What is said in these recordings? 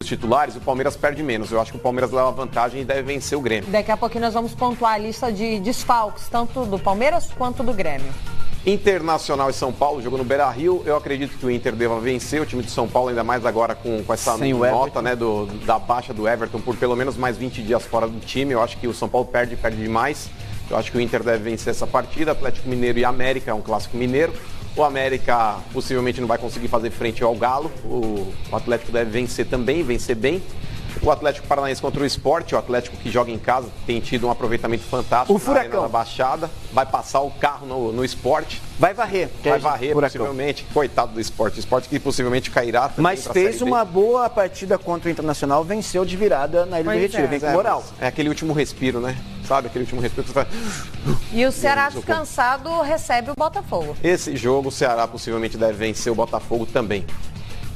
titulares, o Palmeiras perde menos. Eu acho que o Palmeiras leva vantagem e deve vencer o Grêmio. Daqui a pouquinho nós vamos pontuar a lista de desfalques, tanto do Palmeiras quanto do Grêmio. Internacional e São Paulo, jogo no Beira-Rio. Eu acredito que o Inter deva vencer o time de São Paulo, ainda mais agora com essa nota, né, da baixa do Everton por pelo menos mais 20 dias fora do time. Eu acho que o São Paulo perde demais. Eu acho que o Inter deve vencer essa partida. Atlético Mineiro e América é um clássico mineiro. O América possivelmente não vai conseguir fazer frente ao Galo. O Atlético deve vencer também, vencer bem. O Atlético Paranaense contra o Sport, o Atlético que joga em casa, tem tido um aproveitamento fantástico. O Furacão. Na Baixada, vai passar o carro no Sport. Vai varrer. Vai varrer, possivelmente. Coitado do Sport. O Sport que possivelmente cairá. Mas fez uma boa partida contra o Internacional, venceu de virada na Ilha do Retiro. Vem com moral. É aquele último respiro, né? Sabe, aquele último respiro que você faz... E o Ceará descansado recebe o Botafogo. Esse jogo, o Ceará possivelmente deve vencer o Botafogo também.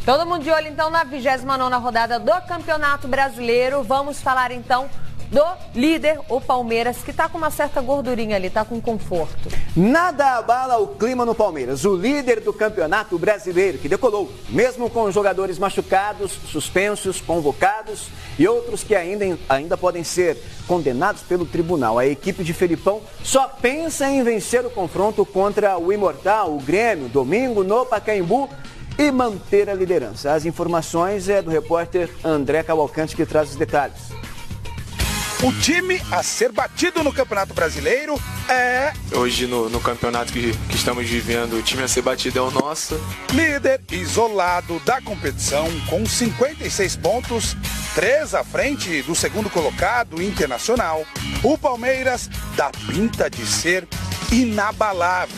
Todo mundo de olho, então, na 29ª rodada do Campeonato Brasileiro. Vamos falar, então, do líder, o Palmeiras, que está com uma certa gordurinha ali, está com conforto. Nada abala o clima no Palmeiras. O líder do Campeonato Brasileiro, que decolou, mesmo com jogadores machucados, suspensos, convocados e outros que ainda podem ser condenados pelo tribunal. A equipe de Felipão só pensa em vencer o confronto contra o Imortal, o Grêmio, domingo no Pacaembu, e manter a liderança. As informações é do repórter André Cavalcante, que traz os detalhes. O time a ser batido no Campeonato Brasileiro é... Hoje no campeonato que estamos vivendo, o time a ser batido é o nosso. Líder isolado da competição com 56 pontos, 3 à frente do segundo colocado, Internacional. O Palmeiras dá pinta de ser inabalável.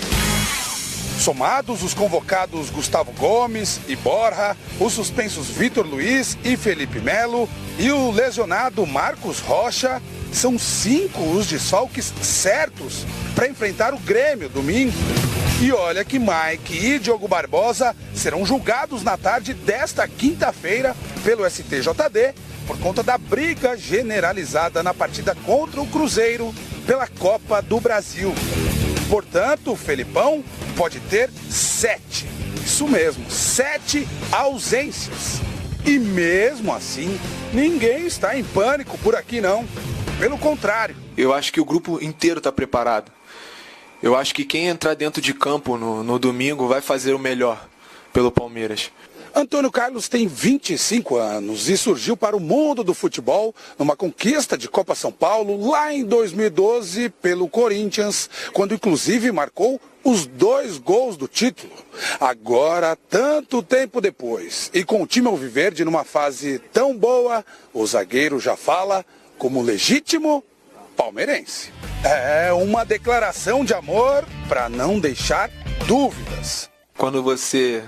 Somados os convocados Gustavo Gomes e Borja, os suspensos Vitor Luiz e Felipe Melo e o lesionado Marcos Rocha, são 5 os desfalques certos para enfrentar o Grêmio domingo. E olha que Mike e Diogo Barbosa serão julgados na tarde desta quinta-feira pelo STJD por conta da briga generalizada na partida contra o Cruzeiro pela Copa do Brasil. Portanto, o Felipão pode ter 7, isso mesmo, 7 ausências. E mesmo assim, ninguém está em pânico por aqui não. Pelo contrário. Eu acho que o grupo inteiro está preparado. Eu acho que quem entrar dentro de campo no domingo vai fazer o melhor pelo Palmeiras. Antônio Carlos tem 25 anos e surgiu para o mundo do futebol numa conquista de Copa São Paulo lá em 2012 pelo Corinthians, quando inclusive marcou os 2 gols do título. Agora, tanto tempo depois, e com o time alviverde numa fase tão boa, o zagueiro já fala como legítimo palmeirense. É uma declaração de amor para não deixar dúvidas. Quando você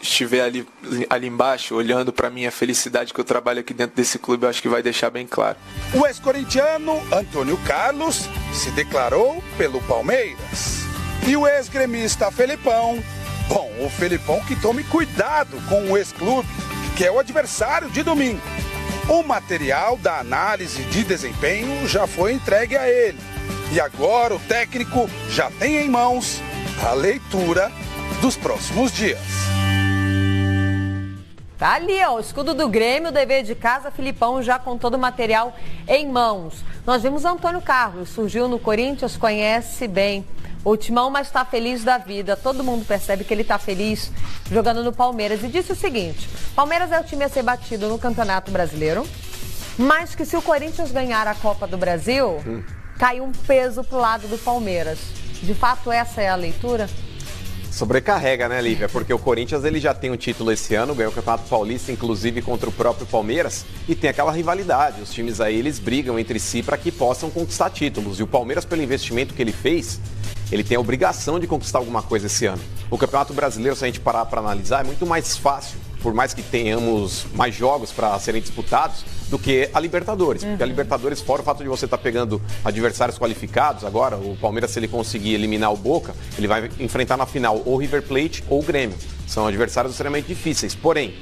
estiver ali embaixo, olhando para mim a felicidade que eu trabalho aqui dentro desse clube, eu acho que vai deixar bem claro. O ex-corintiano Antônio Carlos se declarou pelo Palmeiras. E o ex-gremista Felipão, bom, o Felipão que tome cuidado com o ex-clube, que é o adversário de domingo. O material da análise de desempenho já foi entregue a ele. E agora o técnico já tem em mãos a leitura dos próximos dias. Tá ali, ó, o escudo do Grêmio, o dever de casa, Felipão já com todo o material em mãos. Nós vimos Antônio Carlos, surgiu no Corinthians, conhece bem o Timão, mas está feliz da vida. Todo mundo percebe que ele está feliz jogando no Palmeiras. E disse o seguinte: Palmeiras é o time a ser batido no Campeonato Brasileiro, mas que se o Corinthians ganhar a Copa do Brasil, cai um peso pro lado do Palmeiras. De fato, essa é a leitura? Sobrecarrega, né, Lívia? Porque o Corinthians ele já tem um título esse ano, ganhou o Campeonato Paulista, inclusive contra o próprio Palmeiras, e tem aquela rivalidade. Os times aí, eles brigam entre si para que possam conquistar títulos. E o Palmeiras, pelo investimento que ele fez, ele tem a obrigação de conquistar alguma coisa esse ano. O Campeonato Brasileiro, se a gente parar para analisar, é muito mais fácil, por mais que tenhamos mais jogos para serem disputados, do que a Libertadores. Porque a Libertadores, fora o fato de você estar pegando adversários qualificados, agora o Palmeiras, se ele conseguir eliminar o Boca, ele vai enfrentar na final ou o River Plate ou o Grêmio. São adversários extremamente difíceis. Porém,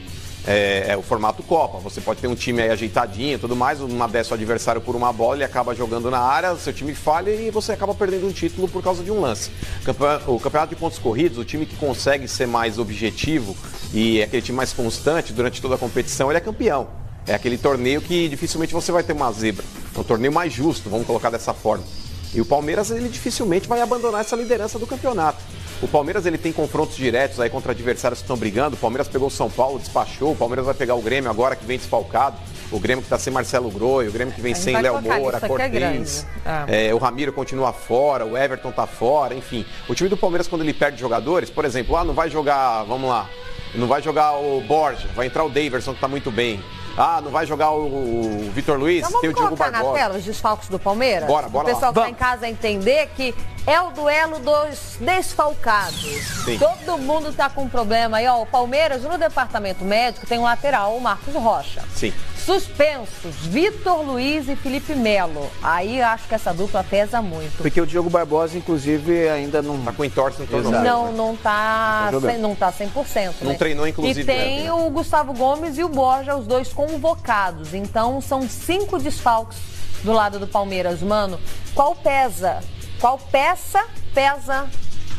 é o formato Copa. Você pode ter um time aí ajeitadinho e tudo mais, uma dessa o adversário por uma bola, ele acaba jogando na área, seu time falha e você acaba perdendo um título por causa de um lance. O campeonato de pontos corridos, o time que consegue ser mais objetivo e é aquele time mais constante durante toda a competição, ele é campeão. É aquele torneio que dificilmente você vai ter uma zebra. É um torneio mais justo, vamos colocar dessa forma. E o Palmeiras, ele dificilmente vai abandonar essa liderança do campeonato. O Palmeiras, ele tem confrontos diretos aí contra adversários que estão brigando. O Palmeiras pegou o São Paulo, despachou. O Palmeiras vai pegar o Grêmio agora, que vem desfalcado. O Grêmio que está sem Marcelo Groi, o Grêmio que vem sem Léo Moura, Cortez. O Ramiro continua fora, o Everton está fora, enfim. O time do Palmeiras, quando ele perde jogadores, por exemplo, não vai jogar, vamos lá, não vai jogar o Borja, vai entrar o Daverson, que está muito bem. Não vai jogar o Vitor Luiz, então tem o Diogo Barbosa. Vamos colocar na tela os desfalques do Palmeiras? Bora o pessoal que está em casa entender que é o duelo dos desfalcados. Sim. Todo mundo está com problema aí, ó. O Palmeiras, no departamento médico, tem um lateral, o Marcos Rocha. Sim. Suspensos, Vitor Luiz e Felipe Melo. Aí acho que essa dupla pesa muito. Porque o Diogo Barbosa, inclusive, ainda não... Tá com entorse no todo. Não tá 100%. Não treinou, inclusive. E tem o Gustavo Gomes e o Borja, os dois convocados. Então, são 5 desfalques do lado do Palmeiras. Mano, qual peça pesa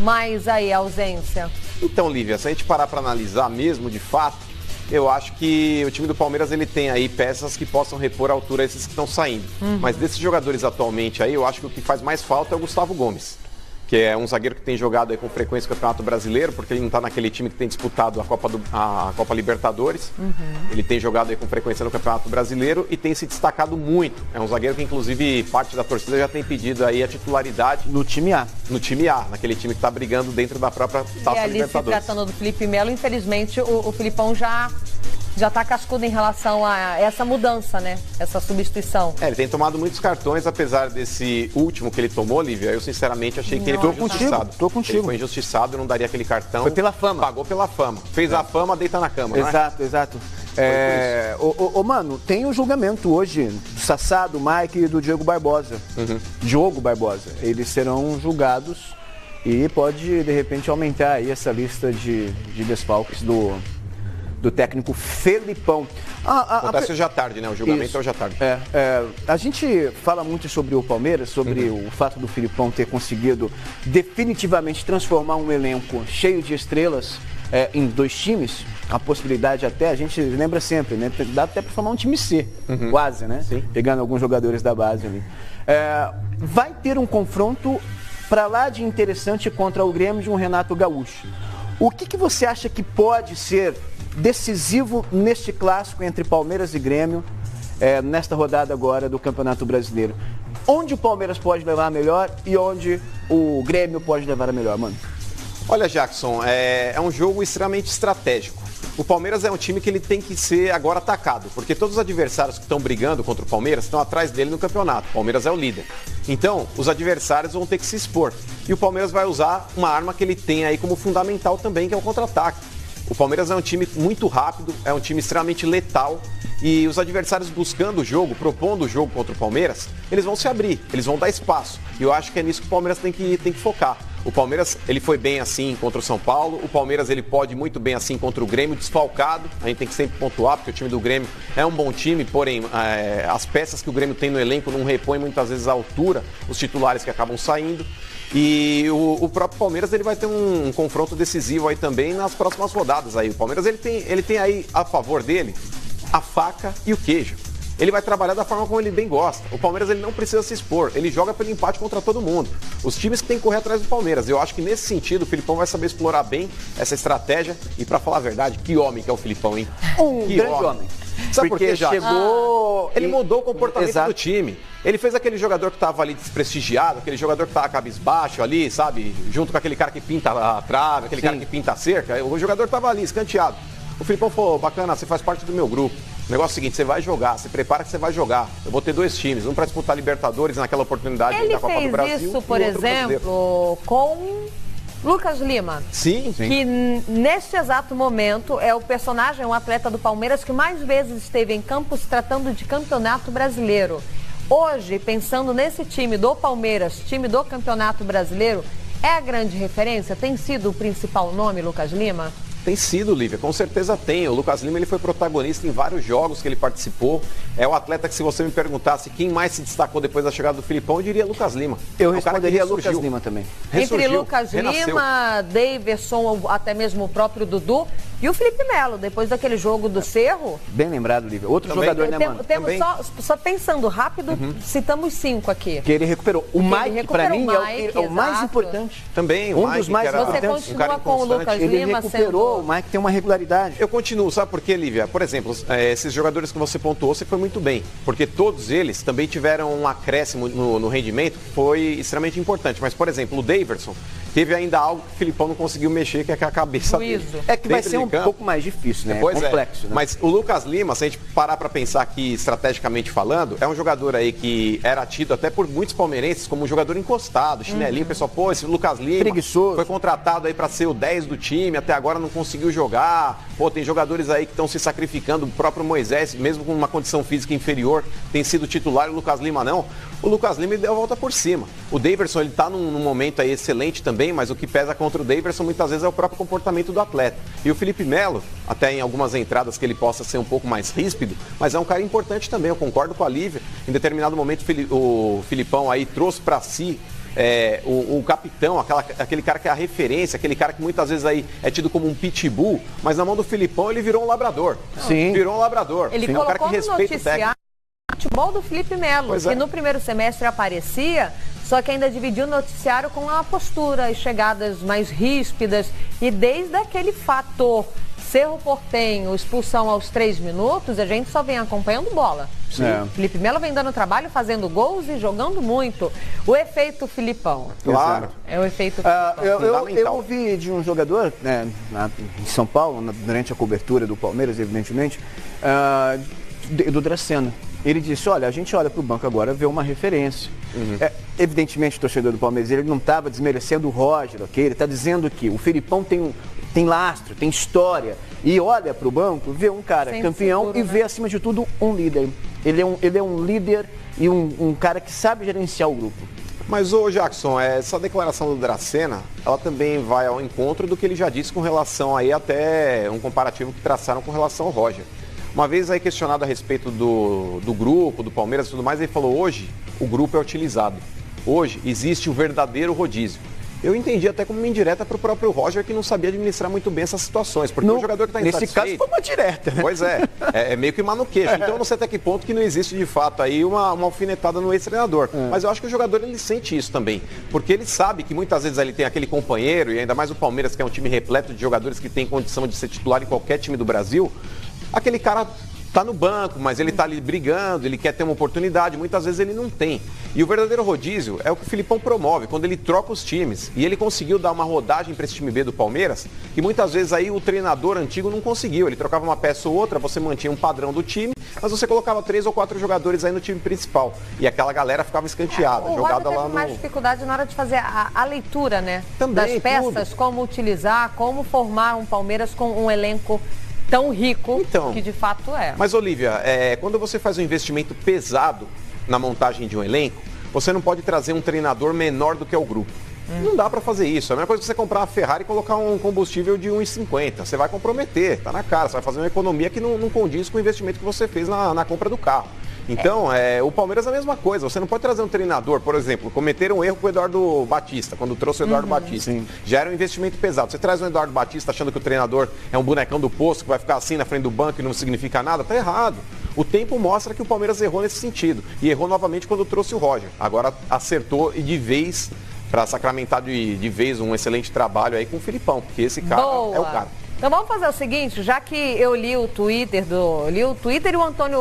mais aí a ausência? Então, Lívia, se a gente parar para analisar mesmo, de fato, eu acho que o time do Palmeiras, ele tem aí peças que possam repor a altura a esses que estão saindo. Mas desses jogadores atualmente aí, eu acho que o que faz mais falta é o Gustavo Gomes, que é um zagueiro que tem jogado aí com frequência no Campeonato Brasileiro, porque ele não está naquele time que tem disputado a Copa Libertadores. Ele tem jogado aí com frequência no Campeonato Brasileiro e tem se destacado muito. É um zagueiro que, inclusive, parte da torcida já tem pedido aí a titularidade. No time A. No time A, naquele time que está brigando dentro da própria Taça Libertadores. Se tratando do Felipe Melo, infelizmente, o Filipão já está cascudo em relação a essa mudança, né? Essa substituição. Ele tem tomado muitos cartões, apesar desse último que ele tomou, Lívia. Eu, sinceramente, achei que ele foi injustiçado. Tô contigo. Ele foi injustiçado, não daria aquele cartão. Foi pela fama. Pagou pela fama. Fez a fama, deita na cama, Exato. Mano, tem o julgamento hoje do Sassá, do Mike e do Diogo Barbosa. Diogo Barbosa. Eles serão julgados e pode, de repente, aumentar aí essa lista de desfalques do técnico Felipão. Acontece hoje à tarde, né? O julgamento é hoje à tarde. A gente fala muito sobre o Palmeiras, sobre o fato do Felipão ter conseguido definitivamente transformar um elenco cheio de estrelas em 2 times. A possibilidade até, a gente lembra sempre, né? Dá até para formar um time C, quase, né? Sim. Pegando alguns jogadores da base ali. Vai ter um confronto para lá de interessante contra o Grêmio de um Renato Gaúcho. O que você acha que pode ser decisivo neste clássico entre Palmeiras e Grêmio, nesta rodada agora do Campeonato Brasileiro? Onde o Palmeiras pode levar a melhor e onde o Grêmio pode levar a melhor, mano? Olha, Jackson, é um jogo extremamente estratégico. O Palmeiras é um time que ele tem que ser agora atacado, porque todos os adversários que estão brigando contra o Palmeiras estão atrás dele no campeonato. O Palmeiras é o líder. Então, os adversários vão ter que se expor. E o Palmeiras vai usar uma arma que ele tem aí como fundamental também, que é o contra-ataque. O Palmeiras é um time muito rápido, é um time extremamente letal e os adversários buscando o jogo, propondo o jogo contra o Palmeiras, eles vão se abrir, eles vão dar espaço. E eu acho que é nisso que o Palmeiras tem que focar. O Palmeiras, ele foi bem assim contra o São Paulo, o Palmeiras ele pode muito bem assim contra o Grêmio, desfalcado. A gente tem que sempre pontuar, porque o time do Grêmio é um bom time, porém as peças que o Grêmio tem no elenco não repõem muitas vezes à altura os titulares que acabam saindo. E o próprio Palmeiras ele vai ter um confronto decisivo aí também nas próximas rodadas. Aí. O Palmeiras ele tem aí a favor dele a faca e o queijo. Ele vai trabalhar da forma como ele bem gosta. O Palmeiras ele não precisa se expor, ele joga pelo empate contra todo mundo. Os times que tem que correr atrás do Palmeiras. Eu acho que nesse sentido o Filipão vai saber explorar bem essa estratégia. E para falar a verdade, que homem que é o Filipão, hein? Que grande homem. Sabe por quê, Jackson? Ele mudou o comportamento do time. Ele fez aquele jogador que estava ali desprestigiado, aquele jogador que estava cabisbaixo ali, sabe? Junto com aquele cara que pinta a trave, aquele cara que pinta a cerca. O jogador estava ali, escanteado. O Filipão falou, bacana, você faz parte do meu grupo. O negócio é o seguinte, você vai jogar, se prepara que você vai jogar. Eu vou ter 2 times, um para disputar Libertadores naquela oportunidade da Copa do Brasil. Ele fez isso, por exemplo, com Lucas Lima. Sim. Que neste exato momento é o personagem, um atleta do Palmeiras que mais vezes esteve em campo se tratando de Campeonato Brasileiro. Hoje, pensando nesse time do Palmeiras, time do Campeonato Brasileiro, é a grande referência? Tem sido o principal nome, Lucas Lima? Tem sido, Lívia, com certeza tem. O Lucas Lima ele foi protagonista em vários jogos que ele participou. É o atleta que, se você me perguntasse quem mais se destacou depois da chegada do Filipão, eu diria Lucas Lima. Eu responderia Lucas Lima também. Entre Lucas Lima, Daverson, até mesmo o próprio Dudu e o Felipe Melo, depois daquele jogo do Cerro. Bem lembrado, Lívia. Outro também, jogador, né, mano? Temos só pensando rápido, citamos 5 aqui. Que ele recuperou. O Mike, para mim, é o mais importante. Também, um dos mais importantes. Você continua com o Lucas ele Lima recuperou, o Mike tem uma regularidade. Eu continuo, sabe por quê, Lívia? Por exemplo, esses jogadores que você pontuou, você foi muito bem. Porque todos eles também tiveram um acréscimo no rendimento que foi extremamente importante. Mas, por exemplo, o Daverson teve ainda algo que o Filipão não conseguiu mexer, que é a cabeça dele. É que vai ser um pouco mais difícil, né? Pois complexo, né? Mas o Lucas Lima, se a gente parar para pensar aqui estrategicamente falando, é um jogador aí que era tido até por muitos palmeirenses como um jogador encostado, chinelinho. O pessoal, pô, esse Lucas Lima preguiçoso. Foi contratado aí para ser o 10 do time, até agora não conseguiu jogar. Pô, tem jogadores aí que estão se sacrificando. O próprio Moisés, mesmo com uma condição física inferior, tem sido titular. O Lucas Lima não. O Lucas Lima deu a volta por cima. O Daverson, ele tá num momento aí excelente também, mas o que pesa contra o Daverson muitas vezes é o próprio comportamento do atleta. E o Felipe Melo, até em algumas entradas que ele possa ser um pouco mais ríspido, mas é um cara importante também. Eu concordo com a Lívia. Em determinado momento o Filipão aí trouxe para si o capitão, aquele cara que é a referência, aquele cara que muitas vezes aí é tido como um pitbull, mas na mão do Filipão ele virou um labrador. Sim. Virou um labrador. Ele colocou um cara que respeita o técnico. Futebol do Felipe Melo, que no primeiro semestre aparecia, só que ainda dividiu o noticiário com a postura, as chegadas mais ríspidas, e desde aquele fator Cerro Porteño, expulsão aos 3 minutos, a gente só vem acompanhando bola. Felipe Melo vem dando trabalho, fazendo gols e jogando muito. O efeito Filipão. Claro. É o efeito Filipão. Eu ouvi de um jogador, em São Paulo, durante a cobertura do Palmeiras, evidentemente, do Dracena. Ele disse, olha, a gente olha para o banco agora, vê uma referência. Evidentemente, o torcedor do Palmeiras, ele não estava desmerecendo o Roger, ok? Ele está dizendo que o Filipão tem lastro, tem história. E olha para o banco, vê um cara campeão futuro, e vê, acima de tudo, um líder. Ele é um líder e um cara que sabe gerenciar o grupo. Mas, ô Jackson, essa declaração do Dracena, ela também vai ao encontro do que ele já disse com relação aí até um comparativo que traçaram com relação ao Roger. Uma vez aí questionado a respeito do grupo, do Palmeiras e tudo mais, ele falou, hoje o grupo é utilizado. Hoje existe o verdadeiro rodízio. Eu entendi até como uma indireta para o próprio Roger, que não sabia administrar muito bem essas situações. Porque o jogador que está insatisfeito... Nesse caso foi uma direta, né? Pois é meio que uma no queixo. Então eu não sei até que ponto que não existe de fato aí uma alfinetada no ex-treinador. Mas eu acho que o jogador ele sente isso também. Porque ele sabe que muitas vezes ele tem aquele companheiro, e ainda mais o Palmeiras, que é um time repleto de jogadores que tem condição de ser titular em qualquer time do Brasil. Aquele cara está no banco, mas ele está ali brigando, ele quer ter uma oportunidade, muitas vezes ele não tem. E o verdadeiro rodízio é o que o Filipão promove, quando ele troca os times. E ele conseguiu dar uma rodagem para esse time B do Palmeiras, que muitas vezes aí o treinador antigo não conseguiu. Ele trocava uma peça ou outra, você mantinha um padrão do time, mas você colocava 3 ou 4 jogadores aí no time principal. E aquela galera ficava escanteada, jogada lá no... mais dificuldade na hora de fazer a leitura, né? Também, das peças, como utilizar, como formar um Palmeiras com um elenco tão rico que de fato é. Mas, Olívia, quando você faz um investimento pesado na montagem de um elenco, você não pode trazer um treinador menor do que o grupo. Não dá para fazer isso. É a mesma coisa que você comprar uma Ferrari e colocar um combustível de 1,50. Você vai comprometer, tá na cara. Você vai fazer uma economia que não condiz com o investimento que você fez na compra do carro. Então, o Palmeiras é a mesma coisa. Você não pode trazer um treinador, por exemplo, cometer um erro com o Eduardo Batista, quando trouxe o Eduardo Batista. Sim. Já era um investimento pesado. Você traz um Eduardo Batista achando que o treinador é um bonecão do posto, que vai ficar assim na frente do banco e não significa nada, tá errado. O tempo mostra que o Palmeiras errou nesse sentido. E errou novamente quando trouxe o Roger. Agora acertou e de vez, para sacramentar de vez um excelente trabalho aí com o Filipão, porque esse cara é o cara. Então vamos fazer o seguinte, já que eu li o Twitter e o Antônio,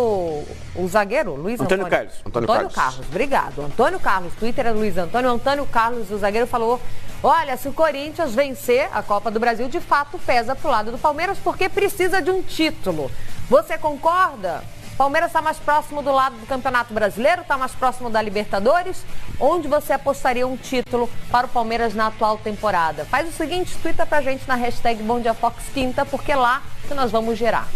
o zagueiro, Luiz Antônio Carlos. Antônio Carlos, obrigado. Antônio Carlos, Twitter é Luiz Antônio. Antônio Carlos, o zagueiro, falou, olha, se o Corinthians vencer a Copa do Brasil, de fato pesa pro lado do Palmeiras, porque precisa de um título. Você concorda? Palmeiras está mais próximo do lado do Campeonato Brasileiro, está mais próximo da Libertadores. Onde você apostaria um título para o Palmeiras na atual temporada? Faz o seguinte, twitta pra gente na hashtag BomDiaFox Quinta, porque é lá que nós vamos gerar.